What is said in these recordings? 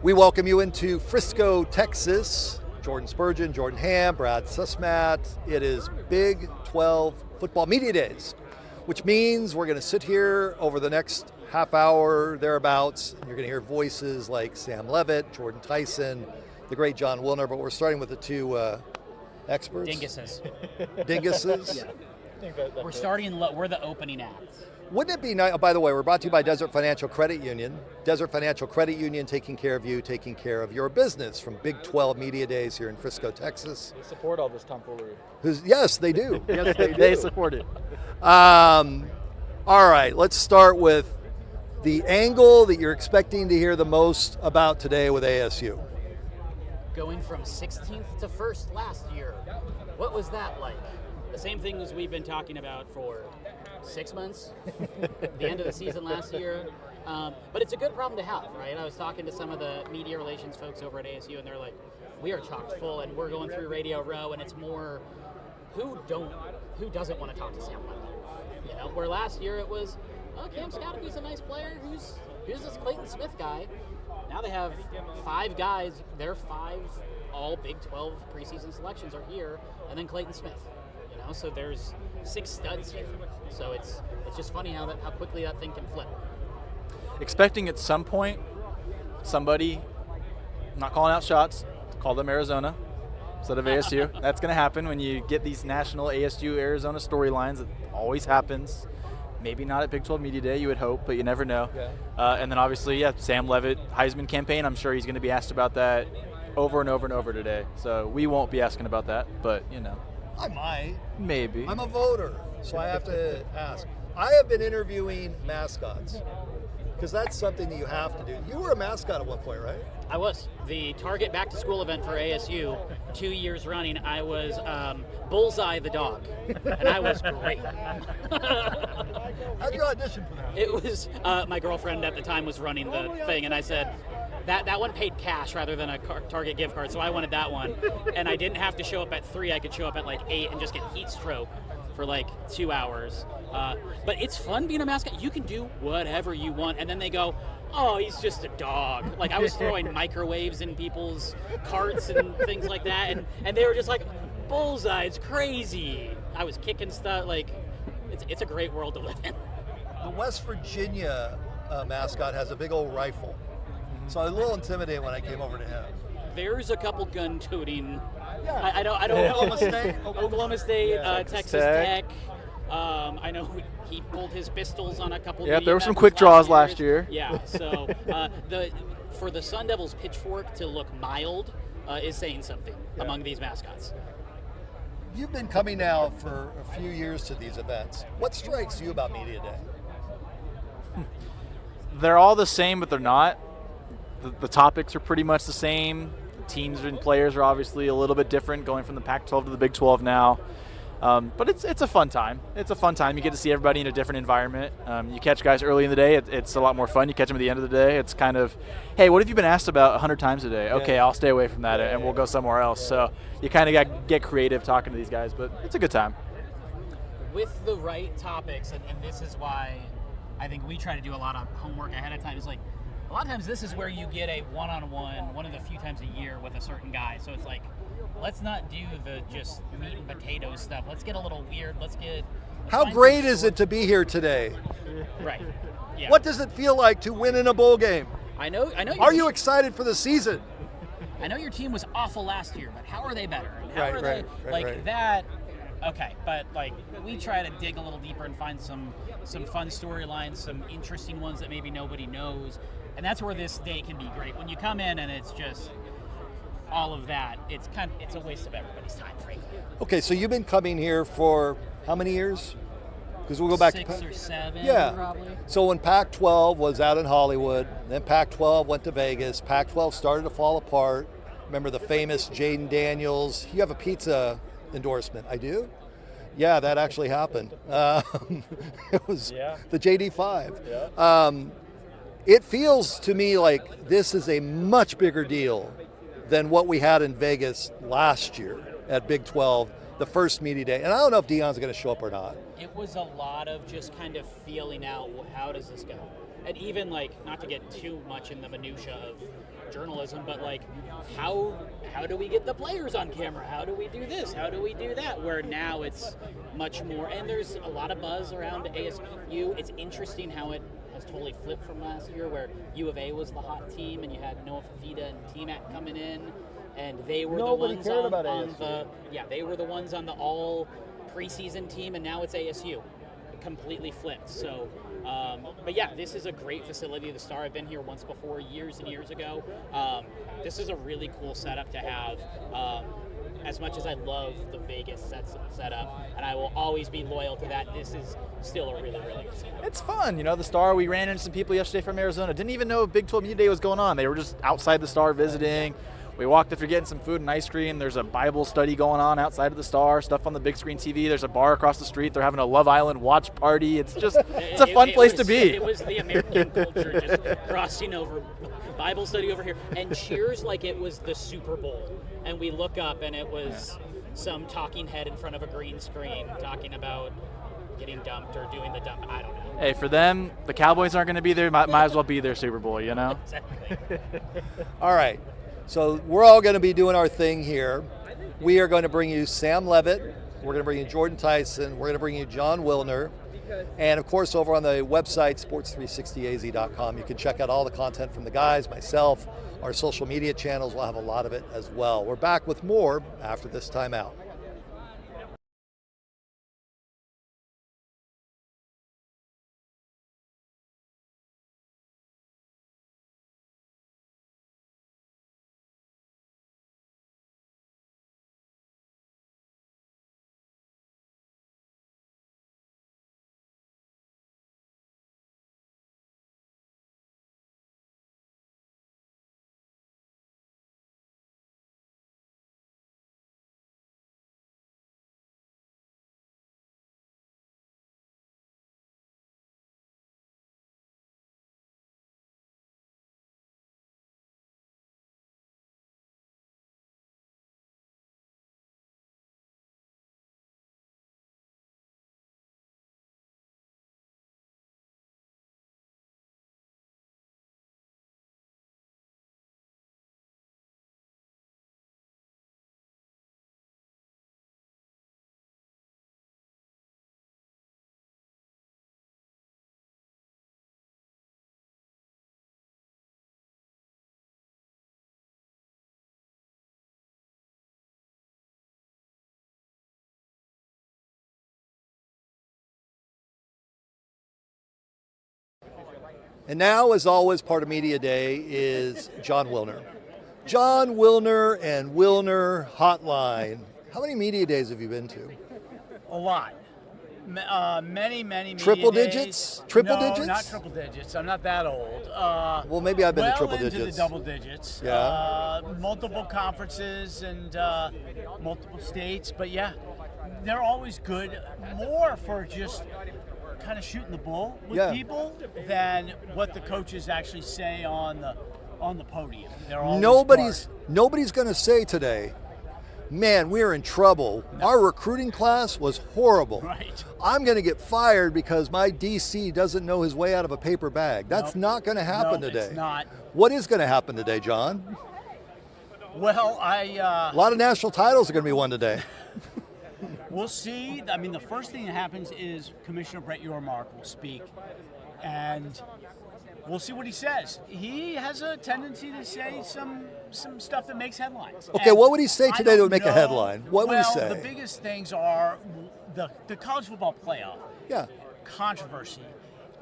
We welcome you into Frisco, Texas. Jordan Spurgeon, Jordan Hamm, Brad Cesmat. It is Big 12 Football Media Days, which means we're going to sit here over the next half hour, thereabouts, and you're going to hear voices like Sam Levitt, Jordan Tyson, the great John Wilner, but we're starting with the two experts. Dinguses. Dinguses? Yeah. We're the opening act. Wouldn't it be nice, by the way, we're brought to you by Desert Financial Credit Union. Desert Financial Credit Union, taking care of you, taking care of your business from Big 12 Media Days here in Frisco, Texas. They support all this tomfoolery. Yes, they do. Yes, they do. They support it. All right, let's start with the angle that you're expecting to hear the most about today with ASU. Going from 16th to 1st last year. What was that like? The same thing as we've been talking about for 6 months, the end of the season last year. But it's a good problem to have, right? I was talking to some of the media relations folks over at ASU, and they're like, we are chock full, and we're going through Radio Row, and it's more, who doesn't want to talk to Sam Levitt? You know, where last year it was, oh, Cam Scotty's a nice player. Who's this Clayton Smith guy? Now they have 5 guys. Their 5 all Big 12 preseason selections are here, and then Clayton Smith. You know, so there's 6 studs here. So it's just funny how quickly that thing can flip. Expecting at some point somebody, not calling out shots, call them Arizona instead of ASU. That's going to happen when you get these national ASU-Arizona storylines. It always happens. Maybe not at Big 12 Media Day, you would hope, but you never know. Yeah. And then obviously, Sam Levitt, Heisman campaign. I'm sure he's going to be asked about that over and over and over today. So we won't be asking about that, but, you know. I might. Maybe. I'm a voter, so I have to ask. I have been interviewing mascots, because that's something that you have to do. You were a mascot at one point, right? I was. The Target back-to-school event for ASU, 2 years running, I was Bullseye the dog, and I was great. How'd you audition for that? It was, my girlfriend at the time was running the thing, and I said, that one paid cash rather than a Target gift card, so I wanted that one. And I didn't have to show up at 3, I could show up at like 8 and just get heat stroke for like 2 hours. But it's fun being a mascot. You can do whatever you want, and then they go, oh, he's just a dog. Like, I was throwing microwaves in people's carts and things like that, and they were just like, Bullseye, it's crazy. I was kicking stuff. Like, it's a great world to live in. The West Virginia mascot has a big old rifle. So I was a little intimidated when I came over to him. There's a couple gun-toting. Yeah. I don't. Oklahoma State, yeah. Texas Tech. I know he pulled his pistols on a couple. Yeah, there were some quick draws last year. Yeah. So for the Sun Devils pitchfork to look mild is saying something among these mascots. You've been coming now for a few years to these events. What strikes you about Media Day? They're all the same, but they're not. The topics are pretty much the same. The teams and players are obviously a little bit different, going from the Pac-12 to the Big 12 now. But it's a fun time. It's a fun time. You get to see everybody in a different environment. You catch guys early in the day. It's a lot more fun. You catch them at the end of the day. It's kind of, hey, what have you been asked about 100 times a day? Okay, I'll stay away from that, and we'll go somewhere else. So you kind of got to get creative talking to these guys, but it's a good time. With the right topics, and this is why I think we try to do a lot of homework ahead of time, is like, a lot of times this is where you get a one-on-one, one of the few times a year with a certain guy. So it's like, let's not do the just meat and potatoes stuff. Let's get a little weird. How great is it to be here today? Right. Yeah. What does it feel like to win in a bowl game? I know. Are you excited for the season? I know your team was awful last year, but how are they better? And how are Right. that? Okay, but like we try to dig a little deeper and find some fun storylines, some interesting ones that maybe nobody knows. And that's where this day can be great. When you come in and it's just all of that, it's a waste of everybody's time, frankly. Okay, so you've been coming here for how many years? Because we'll go back 6 or 7, probably. So when Pac-12 was out in Hollywood, then Pac-12 went to Vegas, Pac-12 started to fall apart. Remember the famous Jaden Daniels, you have a pizza endorsement. I do? Yeah, that actually happened. It was the JD5. Yeah. It feels to me like this is a much bigger deal than what we had in Vegas last year at Big 12, the first media day. And I don't know if Deion's going to show up or not. It was a lot of just kind of feeling out, how does this go? and even like, not to get too much in the minutia of journalism, but like, how do we get the players on camera? How do we do this? How do we do that? Where now it's much more, and there's a lot of buzz around ASU. It's interesting how it has totally flipped from last year, where U of A was the hot team, and you had Noah Fafita and T-Mac coming in, and they were Nobody the cared ones about on ASU. they were the ones on the all preseason team, and now it's ASU. Completely flipped. So, but yeah, this is a great facility. The Star, I've been here once before, years and years ago. This is a really cool setup to have. As much as I love the Vegas setup, and I will always be loyal to that, this is still a really, really good setup. It's fun. The Star, we ran into some people yesterday from Arizona. Didn't even know Big 12 Media Day was going on. They were just outside the Star visiting. We walked after getting some food and ice cream. There's a Bible study going on outside of the Star, stuff on the big screen TV. There's a bar across the street. They're having a Love Island watch party. It's just, it's a fun place to be. It was the American culture just crossing over, Bible study over here, and cheers like it was the Super Bowl. And we look up and it was some talking head in front of a green screen talking about getting dumped or doing the dump. I don't know. Hey, for them, the Cowboys aren't going to be there. Might as well be their Super Bowl, Exactly. All right. So we're all going to be doing our thing here. We are going to bring you Sam Levitt. We're going to bring you Jordan Tyson. We're going to bring you John Wilner. And of course, over on the website, sports360az.com, you can check out all the content from the guys, myself, our social media channels. We'll have a lot of it as well. We're back with more after this timeout. And now, as always, part of Media Day is John Wilner. John Wilner and Wilner Hotline. How many Media Days have you been to? A lot. Many media Triple days. digits? Triple digits? No, not triple digits. I'm not that old. Well, maybe I've been to triple into digits. the double digits. Yeah. Multiple conferences and multiple states. But yeah, they're always good. More for just kind of shooting the bull with people than what the coaches actually say on the podium. They're always Nobody's going to say today, man, we're in trouble. Our recruiting class was horrible. Right. I'm going to get fired because my DC doesn't know his way out of a paper bag. That's not going to happen today. It's not. What is going to happen today, John? Well, A lot of national titles are going to be won today. We'll see. I mean, the first thing that happens is Commissioner Brett Yormark will speak, and we'll see what he says. He has a tendency to say some stuff that makes headlines. Okay, And what would he say I today that don't would make a know- headline? What would he Well, say? the biggest things are the college football playoff Yeah. controversy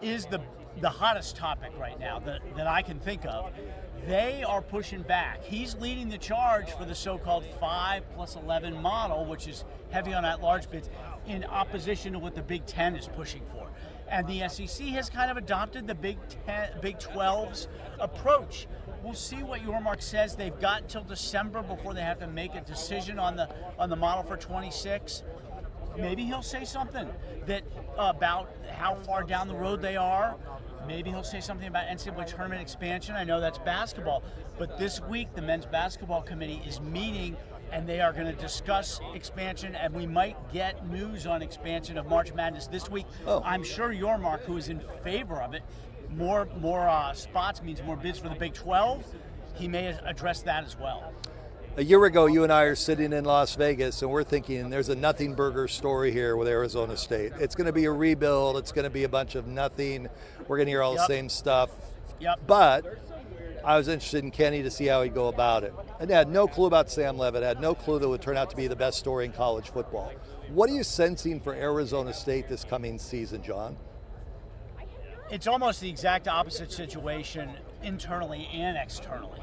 is the hottest topic right now that I can think of. They are pushing back. He's leading the charge for the so-called 5+11 model, which is heavy on at-large bids, in opposition to what the Big Ten is pushing for. And the SEC has kind of adopted the Big 12's approach. We'll see what Yormark says. They've got until December before they have to make a decision on the model for 26. Maybe he'll say something about how far down the road they are. Maybe he'll say something about NCAA tournament expansion. I know that's basketball, but this week the men's basketball committee is meeting and they are going to discuss expansion, and we might get news on expansion of March Madness this week. Oh. I'm sure Yormark, who is in favor of it, more spots means more bids for the Big 12. He may address that as well. A year ago, you and I are sitting in Las Vegas, and we're thinking there's a nothing burger story here with Arizona State. It's going to be a rebuild. It's going to be a bunch of nothing. We're going to hear all the same stuff. Yep. But I was interested in Kenny to see how he'd go about it. And I had no clue about Sam Levitt. I had no clue that it would turn out to be the best story in college football. What are you sensing for Arizona State this coming season, John? It's almost the exact opposite situation internally and externally.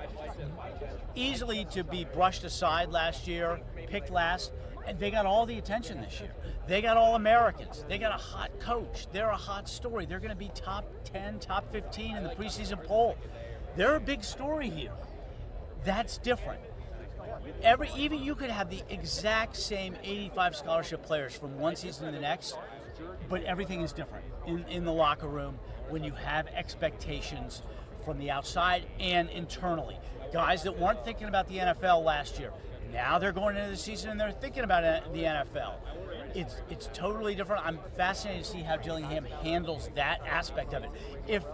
Easily to be brushed aside last year, picked last, and they got all the attention this year. They got all Americans. They got a hot coach. They're a hot story. They're going to be top 10, top 15 in the preseason poll. They're a big story here. That's different. Even you could have the exact same 85 scholarship players from one season to the next, but everything is different in the locker room when you have expectations from the outside and internally. Guys that weren't thinking about the NFL last year, now they're going into the season and they're thinking about the NFL. It's totally different. I'm fascinated to see how Dillingham handles that aspect of it.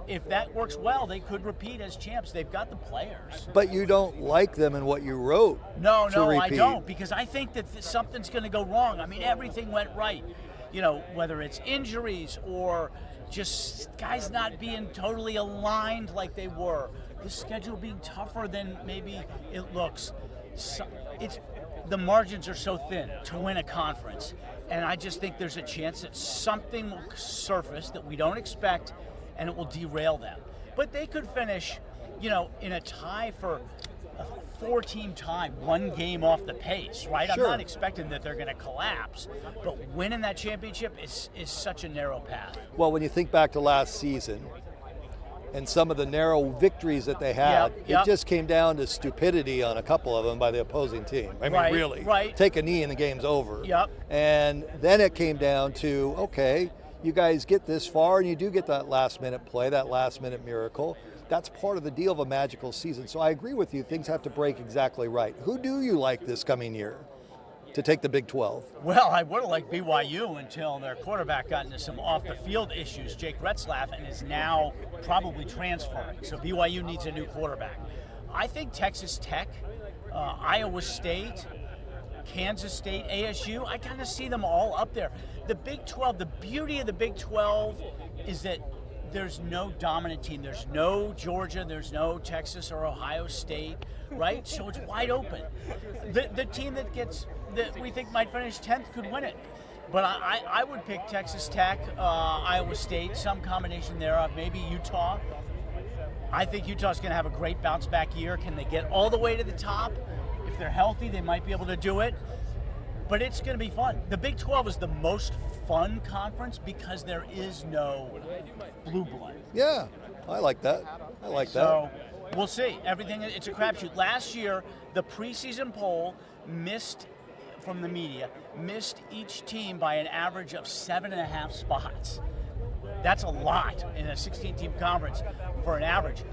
If that works well, they could repeat as champs. They've got the players. But you don't like them in what you wrote. No, to repeat. I don't, because I think that something's going to go wrong. I mean, everything went right. You know, whether it's injuries or just guys not being totally aligned like they were, the schedule being tougher than maybe it looks. So the margins are so thin to win a conference, and I just think there's a chance that something will surface that we don't expect, and it will derail them. But they could finish, in a tie for a 4-team tie, one game off the pace, right? Sure. I'm not expecting that they're going to collapse, but winning that championship is such a narrow path. Well, when you think back to last season and some of the narrow victories that they had, Yep. it just came down to stupidity on a couple of them by the opposing team. I mean, really. Right. Take a knee and the game's over. Yep. And then it came down to, okay, you guys get this far and you do get that last-minute play, that last-minute miracle. That's part of the deal of a magical season. So I agree with you. Things have to break exactly right. Who do you like this coming year to take the Big 12? Well, I would have liked BYU until their quarterback got into some off-the-field issues, Jake Retzlaff, and is now probably transferring. So BYU needs a new quarterback. I think Texas Tech, Iowa State, Kansas State, ASU, I kind of see them all up there. The Big 12, the beauty of the Big 12 is that there's no dominant team. There's no Georgia, there's no Texas or Ohio State, right? So it's wide open. The team that we think might finish 10th could win it. But I would pick Texas Tech, Iowa State, some combination thereof, maybe Utah. I think Utah's going to have a great bounce back year. Can they get all the way to the top? If they're healthy, they might be able to do it. But it's going to be fun. The Big 12 is the most fun conference because there is no blue blood. Yeah, I like that. So we'll see. It's a crapshoot. Last year, the preseason poll missed each team by an average of 7.5 spots. That's a lot in a 16-team conference for an average.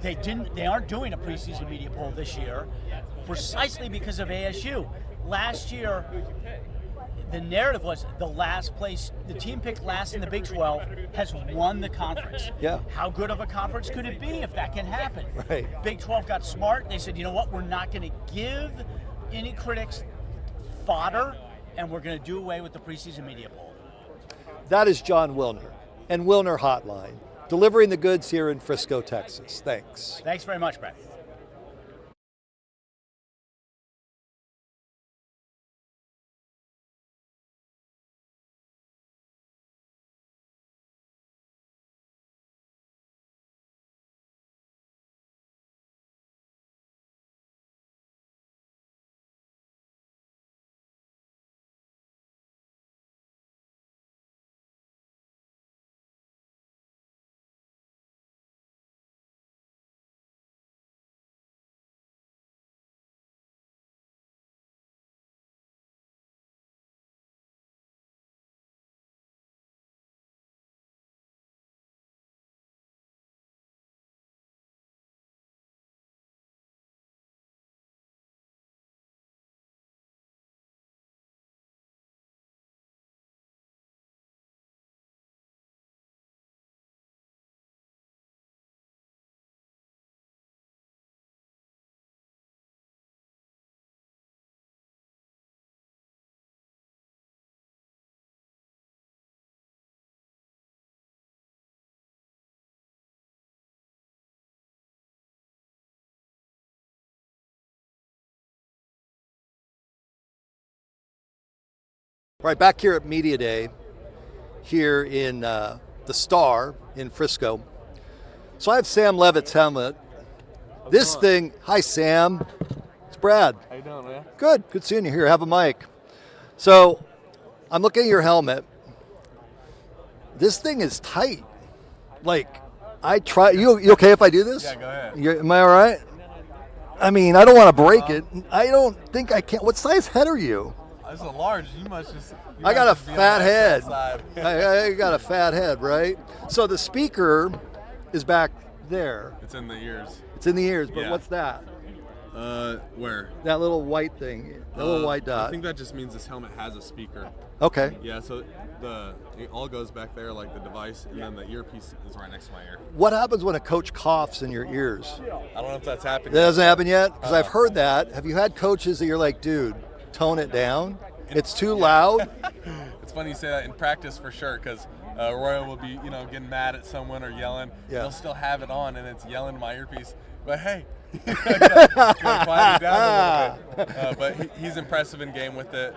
They aren't doing a preseason media poll this year precisely because of ASU. Last year, the narrative was the team picked last in the Big 12 has won the conference. Yeah. How good of a conference could it be if that can happen? Right. Big 12 got smart. They said, you know what, we're not going to give any critics fodder, and we're going to do away with the preseason media poll. That is John Wilner and Wilner Hotline, delivering the goods here in Frisco, Texas. Thanks. Thanks very much, Brett. Right, back here at Media Day, here in the Star in Frisco. So I have Sam Levitt's helmet. This thing, hi Sam, it's Brad. How you doing, man? Good seeing you here. Have a mic. So I'm looking at your helmet. This thing is tight. Like, I try. You okay if I do this? Yeah, go ahead. Am I all right? I mean, I don't want to break it. I don't think I can. What size head are you? This is a large. You must just. I got a fat head. Side. I got a fat head, right? So the speaker is back there. It's in the ears. It's in the ears, but Yeah. what's that? Where? That little white thing, that little white dot. I think that just means this helmet has a speaker. Okay. Yeah, so it all goes back there, like the device, and then the earpiece is right next to my ear. What happens when a coach coughs in your ears? I don't know if that's happened. That yet. hasn't happened yet? Because I've heard that. Have you had coaches that you're like, dude, tone it down? It's too loud? It's funny you say that in practice for sure, because Royal will be, getting mad at someone or yelling. Yeah. They'll still have it on, and it's yelling in my earpiece. But hey, gotta quiet me down a little bit. But he's impressive in game with it.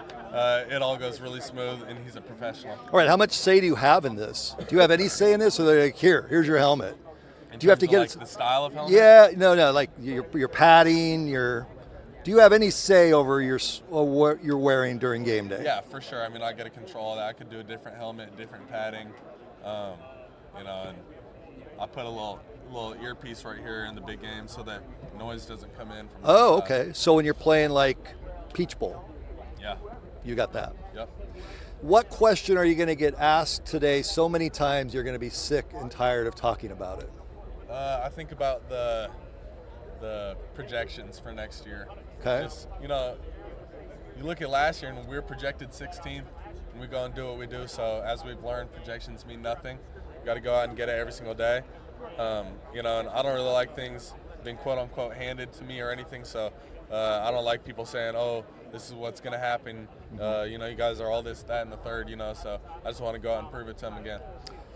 It all goes really smooth, and he's a professional. All right, how much say do you have in this? Do you have any say in this? Or they're like, here's your helmet? In Do you have to terms get of, it? like, the style of helmet? Yeah, no, like your padding, do you have any say over what you're wearing during game day? Yeah, for sure. I mean, I get to control that. I could do a different helmet, different padding, and I put a little earpiece right here in the big game so that noise doesn't come in from Oh, outside. okay. So when you're playing like Peach Bowl, Yeah. you got that. Yep. What question are you going to get asked today so many times you're going to be sick and tired of talking about it? I think about the projections for next year. Okay. Just, you look at last year and we were projected 16th, and we go and do what we do. So as we've learned, projections mean nothing. You got to go out and get it every single day. And I don't really like things being quote unquote handed to me or anything. So I don't like people saying, "Oh, this is what's going to happen." You guys are all this, that, and the third. So I just want to go out and prove it to them again.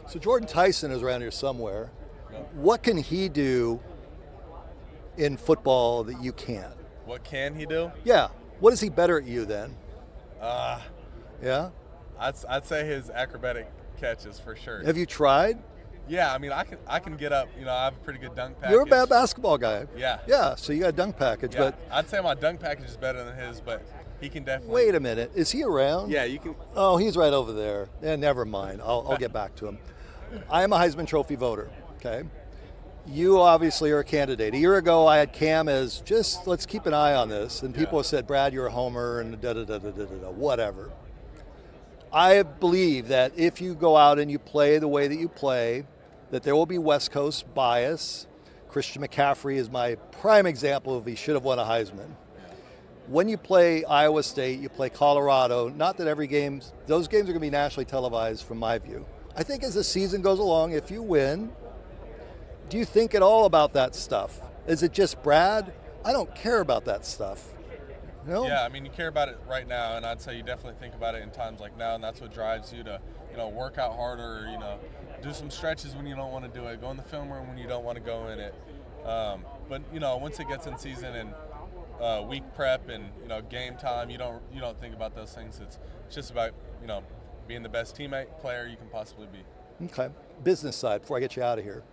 So Jordan Tyson is around here somewhere. Yep. What can he do in football that you can't? What can he do? Yeah. What is he better at you then? Yeah? I'd say his acrobatic catches for sure. Have you tried? Yeah, I mean, I can get up. I have a pretty good dunk package. You're a bad basketball guy. Yeah. Yeah, so you got a dunk package, Yeah, but I'd say my dunk package is better than his, but he can definitely. wait a minute. Is he around? Yeah, you can. Oh, he's right over there. Yeah, never mind. I'll get back to him. I am a Heisman Trophy voter, okay? You obviously are a candidate. A year ago, I had Cam as just, let's keep an eye on this. And people have said, Brad, you're a homer and da-da-da-da-da-da, whatever. I believe that if you go out and you play the way that you play, that there will be West Coast bias. Christian McCaffrey is my prime example of he should have won a Heisman. When you play Iowa State, you play Colorado, not that every game, those games are going to be nationally televised from my view. I think as the season goes along, if you win, do you think at all about that stuff? Is it just Brad? I don't care about that stuff. No? Yeah, I mean, you care about it right now, and I'd say you definitely think about it in times like now, and that's what drives you to, work out harder, do some stretches when you don't want to do it, go in the film room when you don't want to go in it. But once it gets in season and week prep and game time, you don't think about those things. It's just about being the best teammate player you can possibly be. Okay. Business side, before I get you out of here.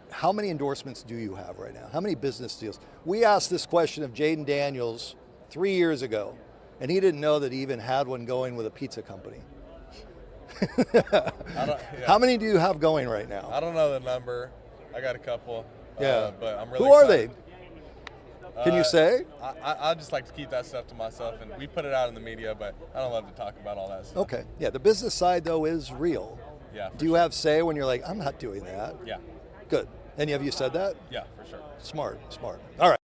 How many endorsements do you have right now? How many business deals? We asked this question of Jaden Daniels 3 years ago, and he didn't know that he even had one going with a pizza company. How many do you have going right now? I don't know the number. I got a couple. Yeah. But I'm really Who are excited. they? Can you say? I just like to keep that stuff to myself, and we put it out in the media, but I don't love to talk about all that stuff. Okay. Yeah, the business side, though, is real. Yeah. Do you have say when you're like, I'm not doing that? Yeah. Good. And have you said that? Yeah, for sure. Smart. All right.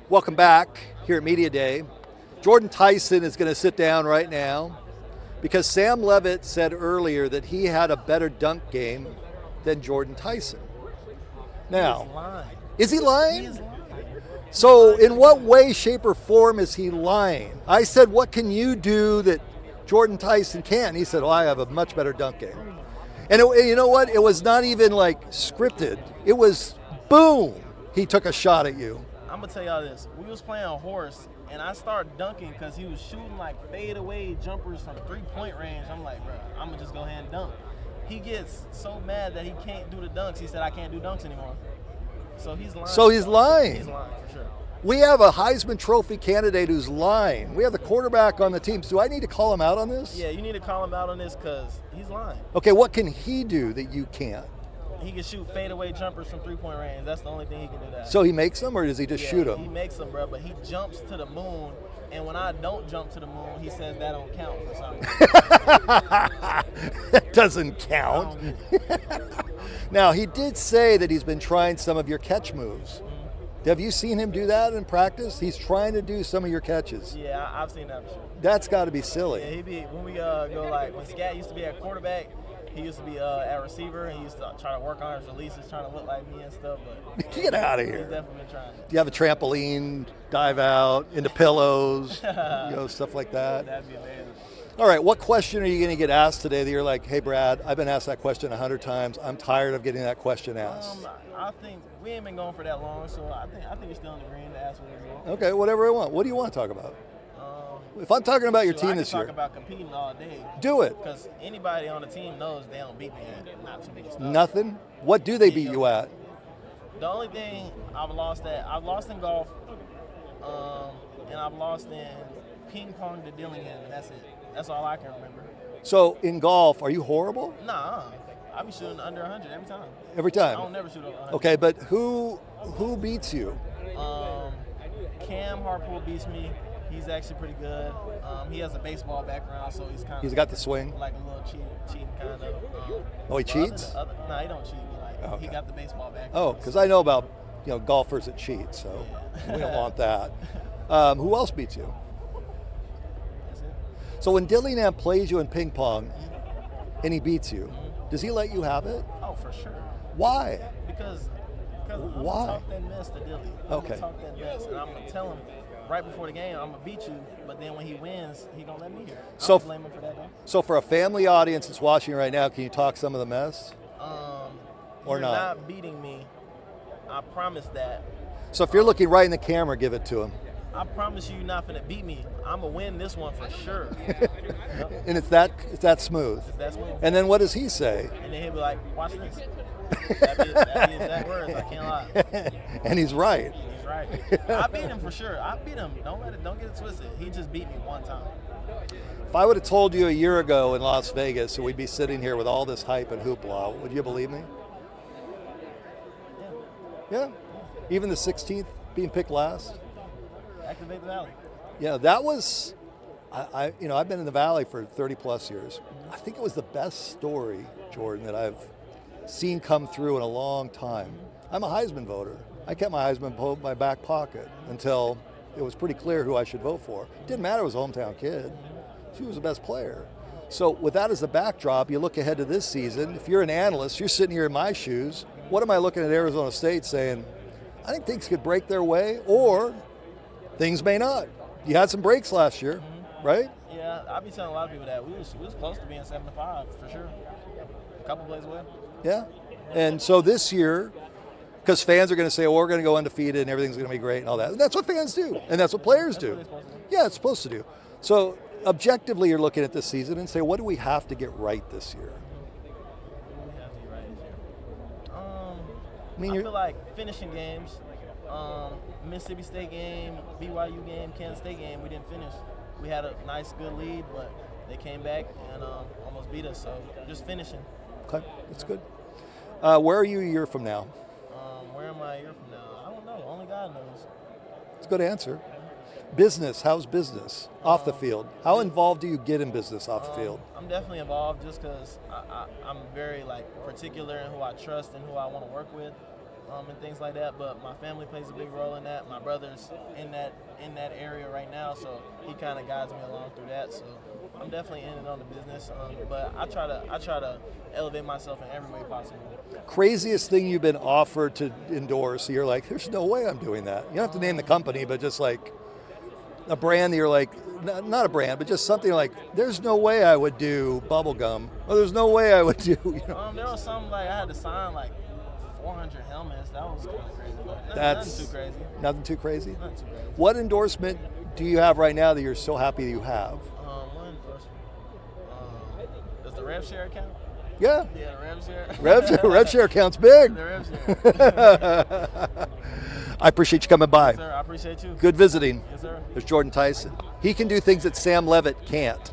Welcome back here at Media Day. Jordan Tyson is going to sit down right now because Sam Levitt said earlier that he had a better dunk game than Jordan Tyson. Now, is he lying? He is lying. So in what way, shape, or form is he lying? I said, what can you do that Jordan Tyson can't? He said, well, I have a much better dunk game. And you know what? It was not even like scripted. It was boom. He took a shot at you. I'm gonna tell y'all this. We was playing a horse, and I started dunking because he was shooting like fadeaway jumpers from 3-point range. I'm like, bro, I'm gonna just go ahead and dunk. He gets so mad that he can't do the dunks. He said, I can't do dunks anymore. So he's lying. So he's lying. He's lying for sure. We have a Heisman Trophy candidate who's lying. We have the quarterback on the team. So do I need to call him out on this? Yeah, you need to call him out on this because he's lying. Okay, what can he do that you can't? He can shoot fadeaway jumpers from 3-point range. That's the only thing he can do that. So he makes them, or does he just shoot them? He makes them, bro, but he jumps to the moon. And when I don't jump to the moon, he says that don't count for some reason. That doesn't count. Now, he did say that he's been trying some of your catch moves. Have you seen him do that in practice? He's trying to do some of your catches. Yeah, I've seen that for sure. That's got to be silly. Yeah, he be when we go like when Scat used to be at quarterback, he used to be at receiver, and he used to try to work on his releases, trying to look like me and stuff. But Get out of he's here. definitely been trying. Do you have a trampoline, dive out, into pillows, stuff like that? That'd be amazing. All right, what question are you going to get asked today that you're like, hey, Brad, I've been asked that question 100 times. I'm tired of getting that question asked. I think we ain't been going for that long, so I think we're still in the green to ask whatever you want. Okay, whatever I want. What do you want to talk about? If I'm talking about your team this I year, can talk about competing all day. do it. Because anybody on the team knows they don't beat me at not too many stuff. Nothing? What do they beat you at? The only thing I've lost in golf, and I've lost in ping pong to Dillingham, and that's it. That's all I can remember. So in golf, are you horrible? Nah, I be shooting under 100 every time. Every I time? don't never shoot over 100. Okay, but who beats you? Cam Harpool beats me. He's actually pretty good. He has a baseball background, so he's kind of. He's got the swing? Like a little cheating kind of. Oh, he cheats? No, he don't cheat. Like, He Okay. got the baseball background. Oh, because I know about golfers that cheat, so we don't want that. Who else beats you? That's it. So when Dillingham plays you in ping pong and he beats you, does he let you have it? Oh, for sure. Why? Because I'm Why? gonna talk that mess to Dilly. Okay. I'm gonna talk that mess, and I'm gonna tell him right before the game, I'm gonna beat you. But then when he wins, he gonna let me hear. I So- don't blame him for that though. So for a family audience that's watching right now, can you talk some of the mess? Or You're not? not beating me. I promise that. So if you're looking right in the camera, give it to him. I promise you're not gonna beat me. I'm gonna win this one for sure. And it's that smooth. That's me. And then what does he say? And then he'll be like, "Watch this." That'd be exact words. I can't lie. And he's right. He's right. I beat him for sure. I beat him. Don't get it twisted. He just beat me one time. If I would have told you a year ago in Las Vegas that we'd be sitting here with all this hype and hoopla, would you believe me? Yeah. Even the 16th being picked last? Activate the Valley. Yeah, that was, I've been in the Valley for 30 plus years. I think it was the best story, Jordan, that I've seen come through in a long time. I'm a Heisman voter. I kept my Heisman vote in my back pocket until it was pretty clear who I should vote for. Didn't matter, it was a hometown kid. She was the best player. So with that as a backdrop, you look ahead to this season. If you're an analyst, you're sitting here in my shoes. What am I looking at Arizona State saying, I think things could break their way, or things may not. You had some breaks last year, right? Yeah, I be telling a lot of people that we was close to being 7-5 for sure. A couple plays away. Yeah. And so this year, because fans are going to say, well, we're going to go undefeated and everything's going to be great and all that. And that's what fans do, and that's what players do. What they're supposed to do. Yeah, it's supposed to do. So objectively, you're looking at this season and say, what do we have to get right this year? What we have to do right this year? I mean, I you're, feel like finishing games. Mississippi State game, BYU game, Kansas State game, we didn't finish. We had a nice, good lead, but they came back and almost beat us. So just finishing. okay, that's good. Where are you a year from now? Where am I a year from now? I don't know. Only God knows. It's a good answer. Business, how's business off the field? How involved do you get in business off the field? I'm definitely involved just because I'm very particular in who I trust and who I want to work with. and things like that. But my family plays a big role in that. My brother's in that area right now, so he kind of guides me along through that. So I'm definitely in it on the business, but I try to elevate myself in every way possible. Craziest thing you've been offered to endorse? You're like, there's no way I'm doing that. You don't have to name the company, but just like a brand that you're like, not a brand, but just something like, there's no way I would do bubble gum. Or there's no way I would do, you know. There was something like I had to sign like 400 helmets. That was kind of crazy, but That's nothing too crazy. Nothing too crazy? Nothing too crazy. What endorsement do you have right now that you're so happy that you have? One endorsement. Does the rev share count? Yeah. Yeah, the rev share. Rev share counts big. The rev share. I appreciate you coming by. Yes, sir. I appreciate you. Good visiting. Yes, sir. There's Jordan Tyson. He can do things that Sam Levitt can't.